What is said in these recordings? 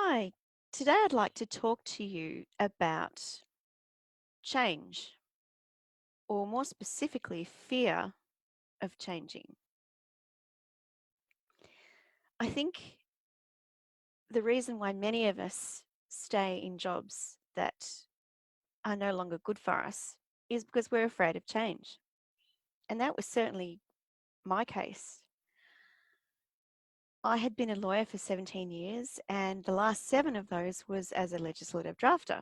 Hi, today I'd like to talk to you about change, or more specifically, fear of changing. I think the reason why many of us stay in jobs that are no longer good for us is because we're afraid of change. And that was certainly my case. I had been a lawyer for 17 years, and the last 7 of those was as a legislative drafter.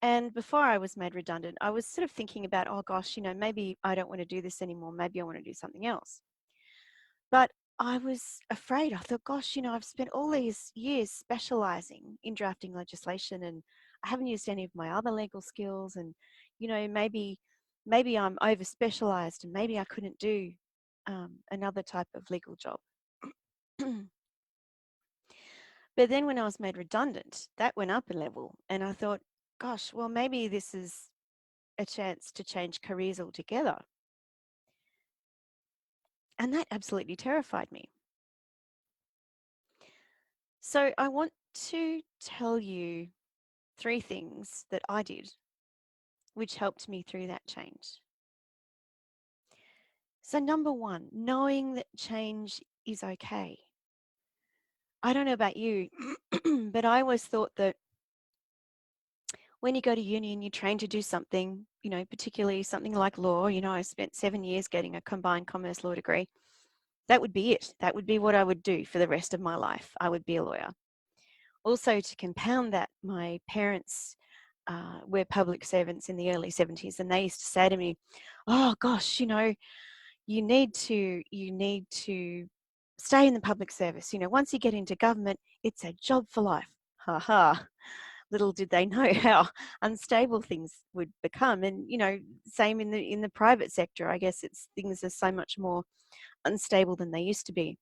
And before I was made redundant, I was sort of thinking about, oh gosh, maybe I don't want to do this anymore. Maybe I want to do something else. But I was afraid. I thought, gosh, I've spent all these years specializing in drafting legislation and I haven't used any of my other legal skills. And, maybe I'm over specialized and maybe I couldn't do another type of legal job. But then when I was made redundant, that went up a level. And I thought, gosh, well, maybe this is a chance to change careers altogether. And that absolutely terrified me. So I want to tell you 3 things that I did which helped me through that change. So number 1, knowing that change is okay. I don't know about you, but I always thought that when you go to uni and you train to do something, particularly something like law, I spent 7 years getting a combined commerce law degree. That would be it. That would be what I would do for the rest of my life. I would be a lawyer. Also, to compound that, my parents were public servants in the early 70s, and they used to say to me, "Oh gosh, you need to stay in the public service. Once you get into government, it's a job for life." Ha ha. Little did they know how unstable things would become, and same in the private sector. I guess things are so much more unstable than they used to be.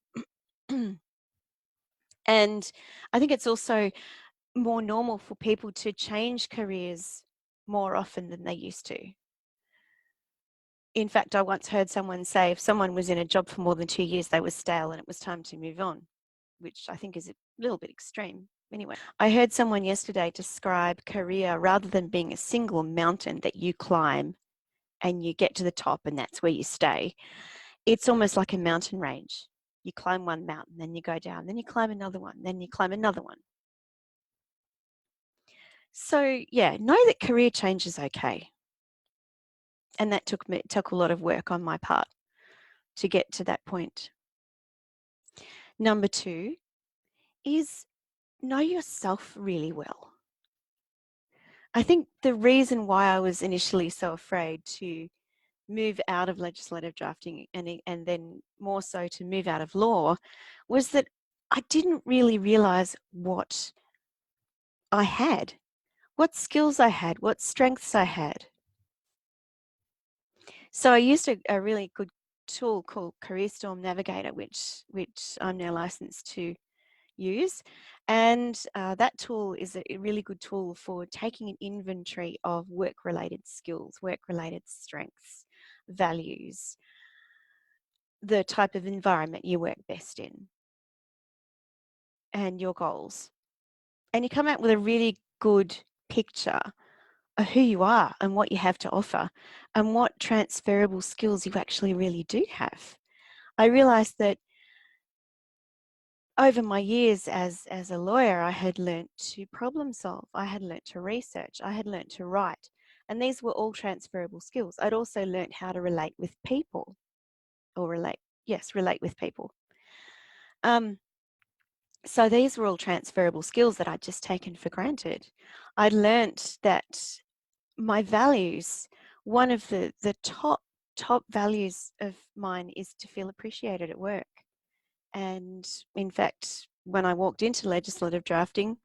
And I think it's also more normal for people to change careers more often than they used to. In fact, I once heard someone say if someone was in a job for more than 2 years, they were stale and it was time to move on, which I think is a little bit extreme. Anyway, I heard someone yesterday describe career rather than being a single mountain that you climb and you get to the top and that's where you stay. It's almost like a mountain range. You climb one mountain, then you go down, then you climb another one, then you climb another one. So yeah, know that career change is okay. And that took a lot of work on my part to get to that point. Number 2 is know yourself really well. I think the reason why I was initially so afraid to move out of legislative drafting and then more so to move out of law was that I didn't really realize what I had, what skills I had, what strengths I had. So I used a really good tool called Career Storm Navigator, which I'm now licensed to use. And that tool is a really good tool for taking an inventory of work-related skills, work-related strengths, values, the type of environment you work best in, and your goals. And you come out with a really good picture of who you are and what you have to offer and what transferable skills you actually really do have. I realized that over my years as a lawyer, I had learnt to problem solve, I had learnt to research, I had learnt to write, and these were all transferable skills. I'd also learnt how to relate with people, or relate with people. So these were all transferable skills that I'd just taken for granted. I'd learnt that my values, one of the top values of mine is to feel appreciated at work. And in fact, when I walked into legislative drafting,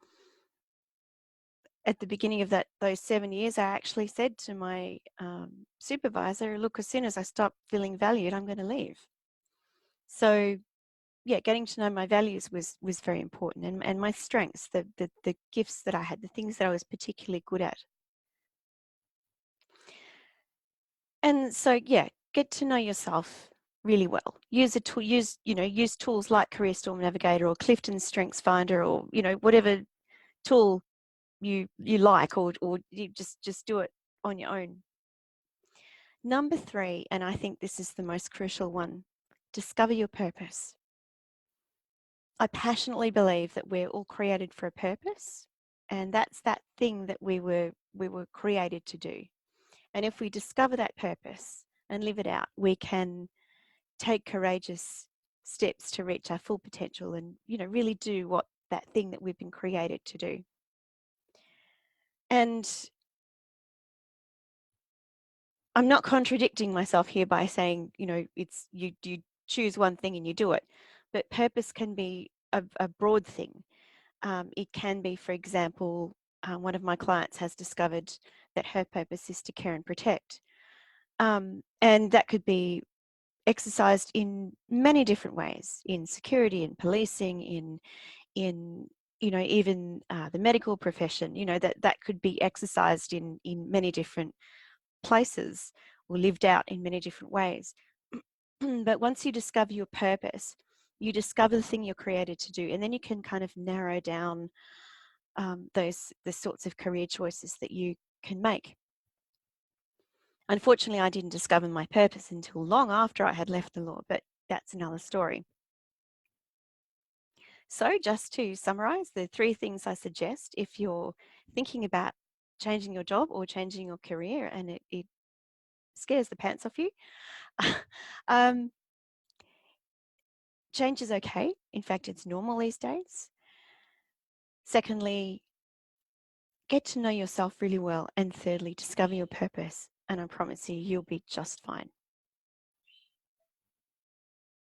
at the beginning of those 7 years, I actually said to my supervisor, look, as soon as I stop feeling valued, I'm going to leave. So yeah, getting to know my values was very important, and my strengths, the gifts that I had, the things that I was particularly good at. And so yeah, get to know yourself really well. Use a tool, use tools like Career Storm Navigator or Clifton's Strengths Finder, or whatever tool you like, or you just do it on your own. Number 3, and I think this is the most crucial one, discover your purpose. I passionately believe that we're all created for a purpose, and that's that thing that we were created to do. And if we discover that purpose and live it out, we can take courageous steps to reach our full potential and, really do what that thing that we've been created to do. And I'm not contradicting myself here by saying, it's you choose one thing and you do it, but purpose can be a broad thing. It can be, for example, one of my clients has discovered that her purpose is to care and protect. And that could be exercised in many different ways, in security, in policing, in even the medical profession. That could be exercised in many different places or lived out in many different ways. But once you discover your purpose, you discover the thing you're created to do, and then you can kind of narrow down the sorts of career choices that you can make. Unfortunately, I didn't discover my purpose until long after I had left the law, but that's another story. So just to summarize, the 3 things I suggest if you're thinking about changing your job or changing your career and it scares the pants off you, change is okay. In fact, it's normal these days. Secondly, get to know yourself really well. And thirdly, discover your purpose. And I promise you, you'll be just fine.